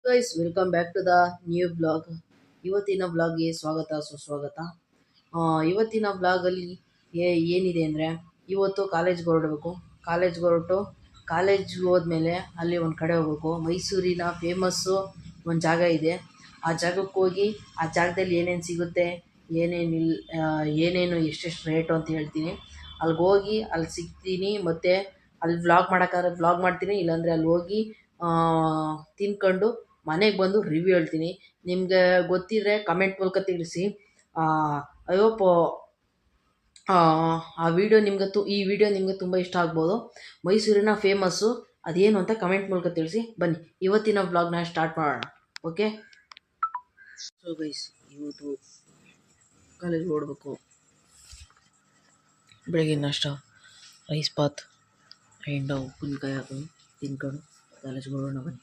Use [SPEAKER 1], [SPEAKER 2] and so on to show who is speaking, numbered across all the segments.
[SPEAKER 1] Guys welcome back to the new blog. ಇವತ್ತಿನ ಬ್ಲಾಗ್ಗೆ ಸ್ವಾಗತ ಸುಸ್ವಾಗತ. ಇವತ್ತಿನ ಬ್ಲಾಗಲ್ಲಿ ಏನಿದೆ ಅಂದರೆ, ಇವತ್ತು ಕಾಲೇಜ್ಗೆ ಹೊರಡಬೇಕು. ಕಾಲೇಜ್ಗೆ ಹೋದ್ಮೇಲೆ ಅಲ್ಲಿ ಒಂದು ಕಡೆ ಹೋಗ್ಬೇಕು. ಮೈಸೂರಿನ ಫೇಮಸ್ಸು ಒಂದು ಜಾಗ ಇದೆ. ಆ ಜಾಗಕ್ಕೆ ಹೋಗಿ ಆ ಜಾಗದಲ್ಲಿ ಏನೇನು ಸಿಗುತ್ತೆ, ಏನೇನು ಎಷ್ಟೆಷ್ಟು ರೇಟು ಅಂತ ಹೇಳ್ತೀನಿ. ಅಲ್ಲಿಗೆ ಹೋಗಿ ಅಲ್ಲಿ ಸಿಗ್ತೀನಿ, ಮತ್ತು ಅಲ್ಲಿ ವ್ಲಾಗ್ ಮಾಡೋಕ್ಕಾದ್ರೆ ವ್ಲಾಗ್ ಮಾಡ್ತೀನಿ, ಇಲ್ಲಾಂದರೆ ಅಲ್ಲಿ ಹೋಗಿ ತಿನ್ಕೊಂಡು ಮನೆಗೆ ಬಂದು ರಿವ್ಯೂ ಹೇಳ್ತೀನಿ. ನಿಮಗೆ ಗೊತ್ತಿದ್ರೆ ಕಮೆಂಟ್ ಮೂಲಕ ತಿಳಿಸಿ. ಐ ಹೋಪ್ ಈ ವಿಡಿಯೋ ನಿಮಗೆ ತುಂಬ ಇಷ್ಟ ಆಗ್ಬೋದು. ಮೈಸೂರಿನ ಫೇಮಸ್ಸು ಅದೇನು ಅಂತ ಕಮೆಂಟ್ ಮೂಲಕ ತಿಳಿಸಿ. ಬನ್ನಿ ಇವತ್ತಿನ ವ್ಲಾಗ್ನ ಸ್ಟಾರ್ಟ್ ಮಾಡೋಣ. ಓಕೆ, ಸೊ ಗೈಸ್, ಇವತ್ತು ಕಾಲೇಜ್ಗೆ ಓಡಬೇಕು. ಬೆಳಗ್ಗೆ ನಾಷ್ಟ ರೈಸ್ ಬಾತ್ ಆ್ಯಂಡ್ ಉಪ್ಪಿನಕಾಯಿ ಹಾಕೊಂಡು ತಿನ್ಕೊಂಡು ಕಾಲೇಜ್ಗೆ ಓಡೋಣ. ಬನ್ನಿ.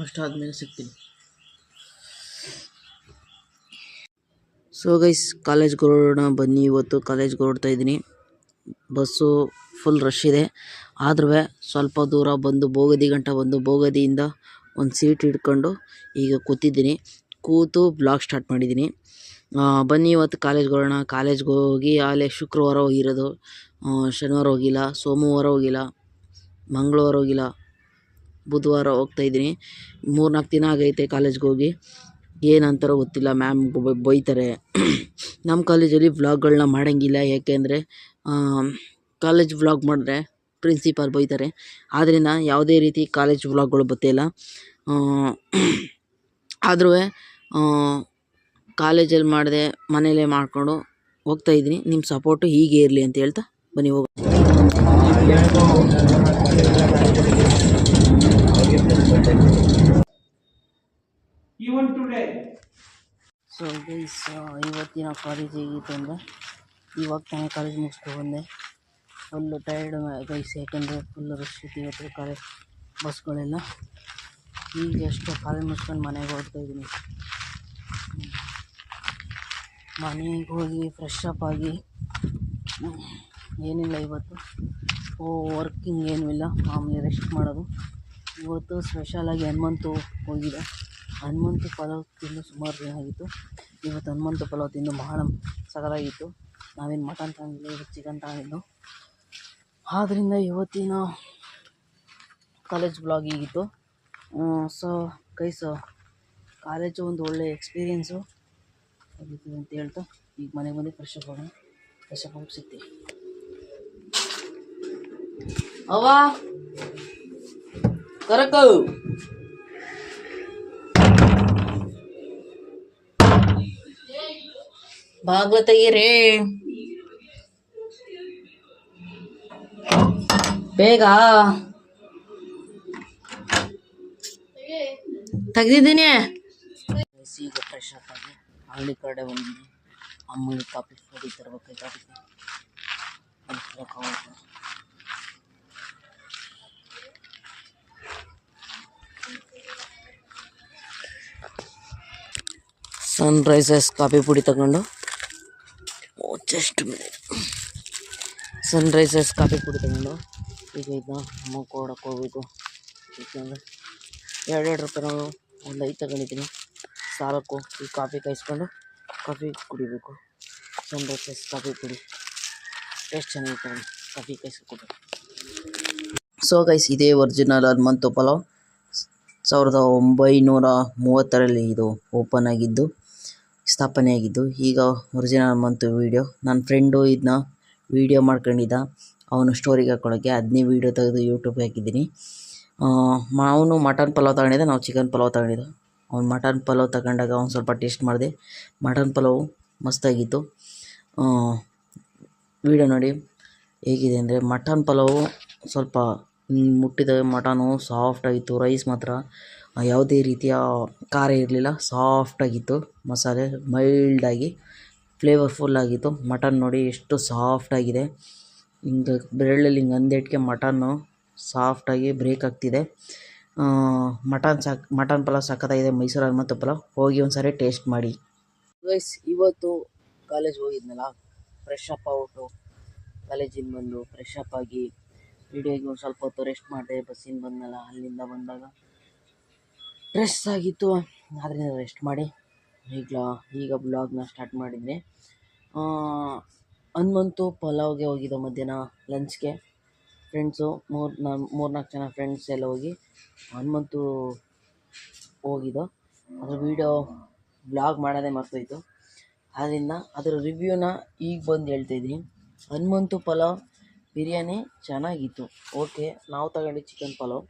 [SPEAKER 1] ಅಷ್ಟು ಆದಮೇಲೆ ಸಿಗ್ತೀನಿ. ಸೊ ಗೈಸ್, ಕಾಲೇಜ್ಗೆ ಹೊರಡೋಣ ಬನ್ನಿ. ಇವತ್ತು ಕಾಲೇಜ್ಗೆ ಹೊರಡ್ತಾ ಇದ್ದೀನಿ. ಬಸ್ಸು ಫುಲ್ ರಶ್ ಇದೆ. ಆದ್ರೂ ಸ್ವಲ್ಪ ದೂರ ಬಂದು ಬೋಗದಿಯಿಂದ ಒಂದು ಸೀಟ್ ಹಿಡ್ಕೊಂಡು ಈಗ ಕೂತು ಬ್ಲಾಗ್ ಸ್ಟಾರ್ಟ್ ಮಾಡಿದ್ದೀನಿ. ಬನ್ನಿ ಇವತ್ತು ಕಾಲೇಜ್ಗೆ ಹೊರಡೋಣ. ಕಾಲೇಜ್ಗೆ ಹೋಗಿ ಆಲೇ ಶುಕ್ರವಾರ ಹೋಗಿರೋದು, ಶನಿವಾರ ಹೋಗಿಲ್ಲ, ಸೋಮವಾರ ಹೋಗಿಲ್ಲ, ಮಂಗಳವಾರ ಹೋಗಿಲ್ಲ, ಬುಧವಾರ ಹೋಗ್ತಾಯಿದ್ದೀನಿ. 3-4 ದಿನ ಆಗೈತೆ ಕಾಲೇಜ್ಗೆ ಹೋಗಿ. ಏನಂತಾರೋ ಗೊತ್ತಿಲ್ಲ, ಮ್ಯಾಮ್ ಬೈತಾರೆ. ನಮ್ಮ ಕಾಲೇಜಲ್ಲಿ ವ್ಲಾಗ್ಗಳನ್ನ ಮಾಡೋಂಗಿಲ್ಲ, ಯಾಕೆಂದರೆ ಕಾಲೇಜ್ ವ್ಲಾಗ್ ಮಾಡಿದ್ರೆ ಪ್ರಿನ್ಸಿಪಾಲ್ ಬೈತಾರೆ. ಆದ್ದರಿಂದ ಯಾವುದೇ ರೀತಿ ಕಾಲೇಜ್ ವ್ಲಾಗ್ಗಳು ಬರ್ತಾಯಿಲ್ಲ. ಆದ್ರೂ ಕಾಲೇಜಲ್ಲಿ ಮಾಡಿದೆ ಮನೇಲೇ ಮಾಡಿಕೊಂಡು ಹೋಗ್ತಾಯಿದ್ದೀನಿ. ನಿಮ್ಮ ಸಪೋರ್ಟು ಹೀಗೆ ಇರಲಿ ಅಂತ ಹೇಳ್ತಾ ಬನ್ನಿ ಹೋಗೋಣ. ಸೊ ಗೈಸ್, ಇವತ್ತಿನ ಕಾಲೇಜ್ ಹೇಗಿತ್ತು ಅಂದರೆ, ಇವಾಗ ತಾನೇ ಕಾಲೇಜ್ ಮುಗಿಸ್ಕೊ ಬಂದೆ. ಫುಲ್ಲು ಟೈರ್ಡ್ ಗೈಸ್, ಯಾಕೆಂದರೆ ಫುಲ್ ರಶ್ ಇತ್ತು ಇವತ್ತು ಕಾಲೇಜ್ ಬಸ್ಗಳೆಲ್ಲ. ಈಗ ಎಷ್ಟು ಕಾಲೇಜ್ ಮುಗಿಸ್ಕೊಂಡು ಮನೆಗೆ ಹೋಗ್ತಾಯಿದ್ದೀನಿ. ಮನೆಗೆ ಹೋಗಿ ಫ್ರೆಶ್ ಅಪ್ ಆಗಿ ಏನಿಲ್ಲ ಇವತ್ತು ವರ್ಕಿಂಗ್ ಏನೂ ಇಲ್ಲ, ಮಾಮೂಲಿ ರೆಸ್ಟ್ ಮಾಡೋದು. ಇವತ್ತು ಸ್ಪೆಷಲಾಗಿ ಹನುಮಂತು ಹೋಗಿದೆ. ಹನುಮಂತು ಪಲಾವ್ ತಿಂದು ಸುಮಾರು ದಿನ ಆಗಿತ್ತು. ಇವತ್ತು ಹನುಮಂತು ಪಲಾವ್ ತಿಂದು ಬಹಳ ಸಗದಾಗಿತ್ತು. ನಾವೇನು ಮಟನ್ ತಗೊಂಡಿಲ್ಲ, ಇವತ್ತು ಚಿಕನ್ ತಗೊಂಡಿದ್ದು. ಆದ್ದರಿಂದ ಇವತ್ತಿನ ಕಾಲೇಜ್ ಬ್ಲಾಗ್ ಹೀಗಿತ್ತು. ಸೊ ಗೈಸ್, ಕಾಲೇಜು ಒಂದು ಒಳ್ಳೆ ಎಕ್ಸ್ಪೀರಿಯೆನ್ಸು ಆಗಿತ್ತು ಅಂತ ಹೇಳ್ತಾ ಈಗ ಮನೆಗೆ ಬಂದು ಫ್ರೆಶ್ ಅಪ್ ಆಗಿ ಸಿಗ್ತೀವಿ. ಅವ್ವ ಕರಕು ಬಾಗ್ಲ ತೆಗೀರಿ ಬೇಗ. ತೆಗ್ದಿದ್ದೀನಿ. ಈಗ ಫ್ರೆಶ್ ಅಪ್ ಆಗಿ ಅಂಗಡಿ ಕಡೆ ಬಂದಿದ್ದೀನಿ. ಅಮ್ಮನಿಗೆ ಕಾಫಿ ಪುಡಿ ತರಬೇಕಾಯ್ತು. ಸನ್ರೈಸರ್ಸ್ ಕಾಫಿ ಪುಡಿ ತಗೊಂಡು ಈಗ ಇದನ್ನ ಅಮ್ಮ ಕೊಡಕ್ಕೆ ಹೋಗ್ಬೇಕು. ಯಾಕೆಂದರೆ 2 ರೂಪಾಯಿ ನಾವು ಒಂದು 5 ತಗೊಂಡಿದ್ದೀನಿ, ಸಾಲಕ್ಕೂ ಈ ಕಾಫಿ ಕಾಯಿಸ್ಕೊಂಡು ಕಾಫಿ ಕುಡಿಬೇಕು. ಸನ್ರೈಸರ್ಸ್ ಕಾಫಿ ಪುಡಿ ಎಷ್ಟು ಚೆನ್ನಾಗಿತ್ತು, ಕಾಫಿ ಕಾಯಿಸ್ಕೊಟ್ಟು. ಸೊ ಗೈಸ್, ಇದೇ ಒರಿಜಿನಲ್ ಹನುಮಂತು ಪಲಾವ್ 1930ರಲ್ಲಿ ಇದು ಸ್ಥಾಪನೆಯಾಗಿದ್ದು. ಈಗ ಒರಿಜಿನಲ್ ಹನುಮಂತು ವೀಡಿಯೋ ನನ್ನ ಫ್ರೆಂಡು ಇದನ್ನ ವೀಡಿಯೋ ಮಾಡ್ಕೊಂಡಿದ್ದ, ಅವನು ಸ್ಟೋರಿಗೆ ಹಾಕೊಳ್ಳೋಕ್ಕೆ. ಅದನ್ನೇ ವೀಡಿಯೋ ತೆಗೆದು ಯೂಟ್ಯೂಬ್ಗೆ ಹಾಕಿದ್ದೀನಿ. ಅವನು ಮಟನ್ ಪಲಾವ್ ತಗೊಂಡಿದ್ದೆ, ನಾವು ಚಿಕನ್ ಪಲಾವ್ ತಗೊಂಡಿದ್ದು. ಅವ್ನು ಮಟನ್ ಪಲಾವ್ ತಗೊಂಡಾಗ ಅವ್ನು ಸ್ವಲ್ಪ ಟೇಸ್ಟ್ ಮಾಡಿದೆ. ಮಟನ್ ಪಲಾವು ಮಸ್ತಾಗಿತ್ತು. ವೀಡಿಯೋ ನೋಡಿ ಹೇಗಿದೆ ಅಂದರೆ, ಮಟನ್ ಪಲಾವು ಸ್ವಲ್ಪ ಮುಟ್ಟಿದ ಮಟನು ಸಾಫ್ಟಾಗಿತ್ತು. ರೈಸ್ ಮಾತ್ರ ಯಾವುದೇ ರೀತಿಯ ಖಾರ ಇರಲಿಲ್ಲ, ಸಾಫ್ಟಾಗಿತ್ತು. ಮಸಾಲೆ ಮೈಲ್ಡಾಗಿ ಫ್ಲೇವರ್ಫುಲ್ಲಾಗಿತ್ತು. ಮಟನ್ ನೋಡಿ ಎಷ್ಟು ಸಾಫ್ಟಾಗಿದೆ, ಹಿಂಗೆ ಬೆರಳಲ್ಲಿ ಹಿಂಗೆ ಅಂದೇಟ್ಗೆ ಮಟನ್ನು ಸಾಫ್ಟಾಗಿ ಬ್ರೇಕ್ ಆಗ್ತಿದೆ. ಮಟನ್ ಪಲಾವ್ ಸಖತ್ತಾಗಿದೆ. ಮೈಸೂರು ಹನುಮಂತು ಪಲಾವ್ ಹೋಗಿ ಒಂದ್ಸರಿ ಟೇಸ್ಟ್ ಮಾಡಿ. ಗೈಸ್, ಇವತ್ತು ಕಾಲೇಜ್ ಹೋಗಿದ್ನಲ್ಲ, ಫ್ರೆಶ್ ಅಪ್ ಔಟು ಕಾಲೇಜಿಂದ ಬಂದು ಫ್ರೆಶ್ ಅಪ್ ಆಗಿ ವಿಡಿಯೋಗೆ ಒಂದು ಸ್ವಲ್ಪ ಹೊತ್ತು ರೆಸ್ಟ್ ಮಾಡಿದೆ. ಬಸ್ಸಿಂದ ಬಂದನಲ್ಲ, ಅಲ್ಲಿಂದ ಬಂದಾಗ ಸ್ಟ್ರೆಸ್ ಆಗಿತ್ತು, ಆದ್ದರಿಂದ ರೆಸ್ಟ್ ಮಾಡಿ ಈಗ ಬ್ಲಾಗ್ನ ಸ್ಟಾರ್ಟ್ ಮಾಡಿದ್ದೆ. ಹನುಮಂತು ಪಲಾವ್ಗೆ ಹೋಗಿದ್ದ ಮಧ್ಯಾಹ್ನ ಲಂಚ್ಗೆ ಫ್ರೆಂಡ್ಸು ಮೂರ್ನಾಲ್ಕು ಜನ ಫ್ರೆಂಡ್ಸ್ ಎಲ್ಲ ಹೋಗಿ ಹನುಮಂತು ಹೋಗಿದ್ದು. ಅದ್ರ ವೀಡಿಯೋ ಬ್ಲಾಗ್ ಮಾಡೋದೇ ಮರ್ತೋಯ್ತು. ಆದ್ದರಿಂದ ಅದರ ರಿವ್ಯೂನ ಈಗ ಬಂದು ಹೇಳ್ತಾಯಿದ್ದೀನಿ. ಹನುಮಂತು ಪಲಾವ್ ಬಿರಿಯಾನಿ ಚೆನ್ನಾಗಿತ್ತು, ಓಕೆ. ನಾವು ತಗೊಂಡಿದ್ದು ಚಿಕನ್ ಪಲಾವ್,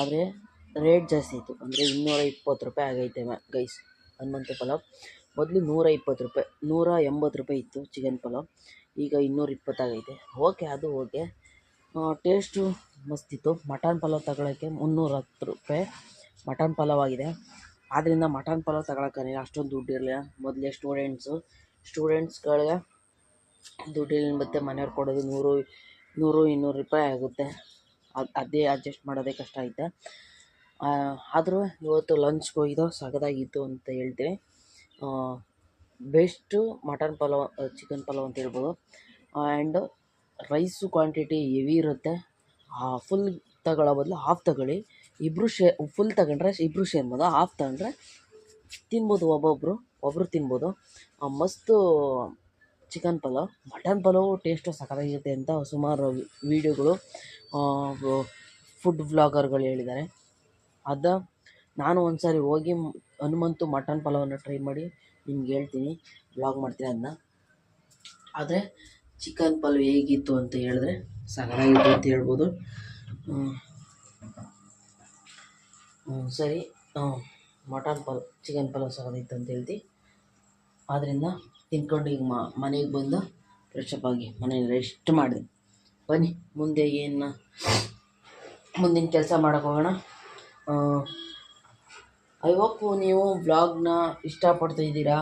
[SPEAKER 1] ಆದರೆ ರೇಟ್ ಜಾಸ್ತಿ ಇತ್ತು. ಅಂದರೆ 220 ರೂಪಾಯಿ ಆಗೈತೆ ಗೈಸ್. ಹನುಮಂತು ಪಲಾವ್ ಮೊದಲು 120 ರೂಪಾಯಿ, 180 ರೂಪಾಯಿ ಇತ್ತು ಚಿಕನ್ ಪಲಾವ್, ಈಗ 220 ಆಗೈತೆ. ಓಕೆ, ಅದು ಓಕೆ. ಟೇಸ್ಟು ಮಸ್ತಿತ್ತು. ಮಟನ್ ಪಲಾವ್ ತಗೊಳ್ಳೋಕ್ಕೆ 310 ರೂಪಾಯಿ ಮಟನ್ ಪಲಾವ್ ಆಗಿದೆ. ಆದ್ದರಿಂದ ಮಟನ್ ಪಲಾವ್ ತಗೊಳಕ್ಕೆ ಅಷ್ಟೊಂದು ದುಡ್ಡು ಇರಲಿಲ್ಲ. ಮೊದಲೇ ಸ್ಟೂಡೆಂಟ್ಸ್ಗಳಿಗೆ ದುಡ್ಡಿಲ್ಲ, ಮತ್ತು ಮನೆಯವ್ರು ಕೊಡೋದು 100-200 ರೂಪಾಯಿ ಆಗುತ್ತೆ. ಅದೇ ಅಡ್ಜಸ್ಟ್ ಮಾಡೋದೇ ಕಷ್ಟ ಐತೆ. ಆದರೂ ಇವತ್ತು ಲಂಚ್ಗೆ ಹೋಗಿದ್ದು ಸಖತ್ತಾಗಿತ್ತು ಅಂತ ಹೇಳ್ತೀನಿ. Best mutton pulao, chicken pulao ಅಂತ ಹೇಳ್ಬೋದು. ಆ್ಯಂಡ್ ರೈಸು ಕ್ವಾಂಟಿಟಿ ಹೆವಿ ಇರುತ್ತೆ. ಫುಲ್ ತಗೊಳ್ಳೋ ಬದಲು ಹಾಫ್ ತಗೊಳ್ಳಿ. ಫುಲ್ ತಗೊಂಡ್ರೆ ಇಬ್ಬರು ಶೇರ್ ಮಾಡೋದು, ಹಾಫ್ ತಗೊಂಡ್ರೆ ತಿನ್ಬೋದು, ಒಬ್ಬರು ತಿನ್ಬೋದು. ಮಸ್ತು chicken pulao. Mutton pulao taste ಸಖತ್ತಾಗಿರುತ್ತೆ ಅಂತ ಸುಮಾರು ವೀಡಿಯೋಗಳು, ಫುಡ್ ವ್ಲಾಗರ್ಗಳು ಹೇಳಿದ್ದಾರೆ. ನಾನು ಒಂದು ಸಾರಿ ಹೋಗಿ ಹನುಮಂತು ಮಟನ್ ಪಲಾವನ್ನು ಟ್ರೈ ಮಾಡಿ ನಿಮ್ಗೆ ಹೇಳ್ತೀನಿ, ವ್ಲಾಗ್ ಮಾಡ್ತೀನಿ ಅದನ್ನ. ಆದರೆ ಚಿಕನ್ ಪಲಾವ್ ಹೇಗಿತ್ತು ಅಂತ ಹೇಳಿದ್ರೆ ಸಖತ್ತಾಗಿತ್ತು ಅಂತ ಹೇಳ್ಬೋದು. ಸರಿ, ಚಿಕನ್ ಪಲಾವ್ ಸಖತ್ತಾಗಿತ್ತು ಅಂತ ಹೇಳ್ತೀವಿ. ಆದ್ದರಿಂದ ತಿನ್ಕೊಂಡು ಈಗ ಮನೆಗೆ ಬಂದು ಫ್ರೆಶ್ ಅಪ್ ಆಗಿ ಮನೇಲಿ ರೆಸ್ಟ್ ಮಾಡಿದೆ. ಬನ್ನಿ ಮುಂದಿನ ಕೆಲಸ ಮಾಡೋಕೆ ಹೋಗೋಣ. ಐ ಹೋಪ್ ನೀವು ವ್ಲಾಗ್ನ ಇಷ್ಟಪಡ್ತಾ ಇದ್ದೀರಾ,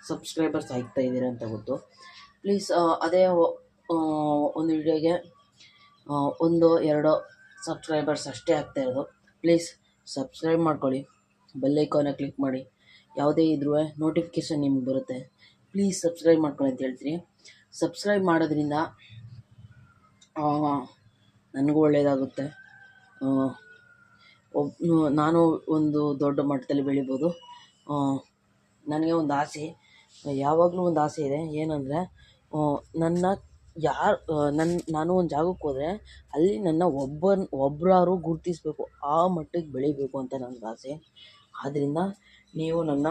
[SPEAKER 1] ಸಬ್ಸ್ಕ್ರೈಬರ್ಸ್ ಆಗ್ತಾ ಇದ್ದೀರಾ ಅಂತ ಗೊತ್ತು. ಪ್ಲೀಸ್ ಅದೇ ಒಂದು ವಿಡಿಯೋಗೆ 1-2 ಸಬ್ಸ್ಕ್ರೈಬರ್ಸ್ ಅಷ್ಟೇ ಆಗ್ತಾಯಿರೋದು. ಪ್ಲೀಸ್ ಸಬ್ಸ್ಕ್ರೈಬ್ ಮಾಡ್ಕೊಳ್ಳಿ, ಬೆಲ್ ಐಕಾನ ಕ್ಲಿಕ್ ಮಾಡಿ, ಯಾವುದೇ ಇದ್ರೂ ನೋಟಿಫಿಕೇಷನ್ ನಿಮ್ಗೆ ಬರುತ್ತೆ. ಪ್ಲೀಸ್ ಸಬ್ಸ್ಕ್ರೈಬ್ ಮಾಡ್ಕೊಳ್ಳಿ ಅಂತ ಹೇಳ್ತೀನಿ. ಸಬ್ಸ್ಕ್ರೈಬ್ ಮಾಡೋದ್ರಿಂದ ನನಗೂ ಒಳ್ಳೆಯದಾಗುತ್ತೆ. ನಾನು ಒಂದು ದೊಡ್ಡ ಮಟ್ಟದಲ್ಲಿ ಬೆಳಿಬೋದು. ನನಗೆ ಒಂದು ಆಸೆ, ಯಾವಾಗಲೂ ಒಂದು ಆಸೆ ಇದೆ. ಏನಂದರೆ, ನಾನು ಒಂದು ಜಾಗಕ್ಕೆ ಹೋದರೆ ಅಲ್ಲಿ ನನ್ನ ಒಬ್ಬರಾರು ಗುರುತಿಸ್ಬೇಕು, ಆ ಮಟ್ಟಿಗೆ ಬೆಳಿಬೇಕು ಅಂತ ನನಗೆ ಆಸೆ. ಆದ್ದರಿಂದ ನೀವು ನನ್ನ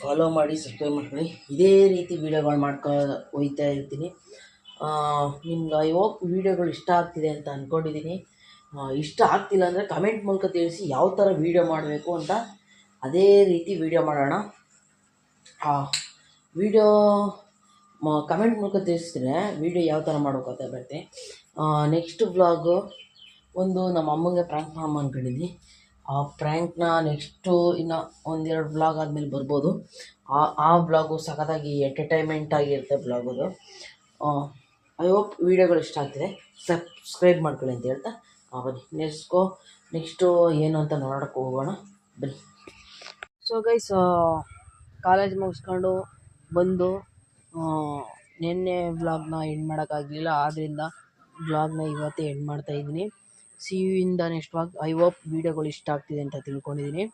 [SPEAKER 1] ಫಾಲೋ ಮಾಡಿ, ಸಬ್ಸ್ಕ್ರೈಬ್ ಮಾಡ್ಕೊಳ್ಳಿ. ಇದೇ ರೀತಿ ವೀಡಿಯೋಗಳು ಹೋಗ್ತಾ ಇರ್ತೀನಿ. ನಿಮ್ಗೆ ಐ ಹೋಪ್ ವೀಡಿಯೋಗಳು ಇಷ್ಟ ಆಗ್ತಿದೆ ಅಂತ ಅಂದ್ಕೊಂಡಿದ್ದೀನಿ. ಇಷ್ಟ ಆಗ್ತಿಲ್ಲ ಅಂದರೆ ಕಮೆಂಟ್ ಮೂಲಕ ತಿಳಿಸಿ ಯಾವ ಥರ ವೀಡಿಯೋ ಮಾಡಬೇಕು ಅಂತ. ಅದೇ ರೀತಿ ವೀಡಿಯೋ ಮಾಡೋಣ. ವೀಡಿಯೋ ಕಮೆಂಟ್ ಮೂಲಕ ತಿಳಿಸಿದ್ರೆ ವೀಡಿಯೋ ಯಾವ ಥರ ಮಾಡಬೇಕು ಅಂತ ಬರ್ತೀನಿ. ನೆಕ್ಸ್ಟ್ ವ್ಲಾಗು ನಮ್ಮ ಅಮ್ಮಂಗೆ ಪ್ರ್ಯಾಂಕ್ ಮಾಡಮ್ಮ ಅಂದ್ಕೊಂಡಿದ್ದೀನಿ. ಆ ಪ್ರ್ಯಾಂಕ್ನ ನೆಕ್ಸ್ಟು ಇನ್ನು 1-2 ವ್ಲಾಗ್ ಆದಮೇಲೆ ಬರ್ಬೋದು. ಆ ವ್ಲಾಗು ಸಖತ್ತಾಗಿ ಎಂಟರ್ಟೈನ್ಮೆಂಟ್ ಆಗಿರುತ್ತೆ ವ್ಲಾಗದು. ಐ ಹೋಪ್ ವೀಡಿಯೋಗಳು ಇಷ್ಟ ಆಗ್ತಿದೆ. ಸಬ್ಸ್ಕ್ರೈಬ್ ಮಾಡ್ಕೊಳ್ಳಿ ಅಂತ ಹೇಳ್ತಾ ಬನ್ನಿ ನೆಕ್ಸ್ಟು ಏನು ಅಂತ ನೋಡೋಕ್ಕೆ ಹೋಗೋಣ ಬನ್ನಿ. ಸೊ ಗೈಸ್, ಕಾಲೇಜ್ ಮುಗಿಸ್ಕೊಂಡು ಬಂದು ನಿನ್ನೆ ವ್ಲಾಗ್ನ ಎಂಡ್ ಮಾಡೋಕ್ಕಾಗಲಿಲ್ಲ. ಆದ್ದರಿಂದ ವ್ಲಾಗ್ನ ಇವತ್ತೇ ಎಂಡ್ ಮಾಡ್ತಾಯಿದ್ದೀನಿ. See you in the next vlog. I hope ವೀಡಿಯೋಗಳು ಇಷ್ಟ ಆಗ್ತಿದೆ ಅಂತ ತಿಳ್ಕೊಂಡಿದ್ದೀನಿ.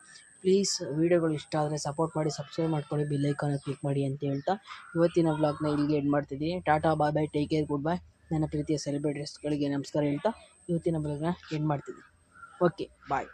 [SPEAKER 1] ಪ್ಲೀಸ್ ವೀಡಿಯೋಗಳು ಇಷ್ಟ ಆದರೆ ಸಪೋರ್ಟ್ ಮಾಡಿ, ಸಬ್ಸ್ಕ್ರೈಬ್ ಮಾಡ್ಕೊಳ್ಳಿ, ಬೆಲ್ ಐಕಾನ ಕ್ಲಿಕ್ ಮಾಡಿ ಅಂತ ಹೇಳ್ತಾ ಇವತ್ತಿನ ವ್ಲಾಗ್ನ ಇಲ್ಲಿಗೆ ಎಂಡ್ ಮಾಡ್ತಿದ್ದೀನಿ. ಟಾಟಾ, ಬಾಯ್ ಬಾಯ್, ಟೇಕ್ ಕೇರ್, ಗುಡ್ ಬಾಯ್. ನನ್ನ ಪ್ರೀತಿಯ ಸೆಲೆಬ್ರಿಟೀಸ್ಗಳಿಗೆ ನಮಸ್ಕಾರ ಹೇಳ್ತಾ ಇವತ್ತಿನ ವ್ಲಾಗ್ನ ಎಂಡ್ ಮಾಡ್ತಿದ್ದೀನಿ. ಓಕೆ, ಬಾಯ್.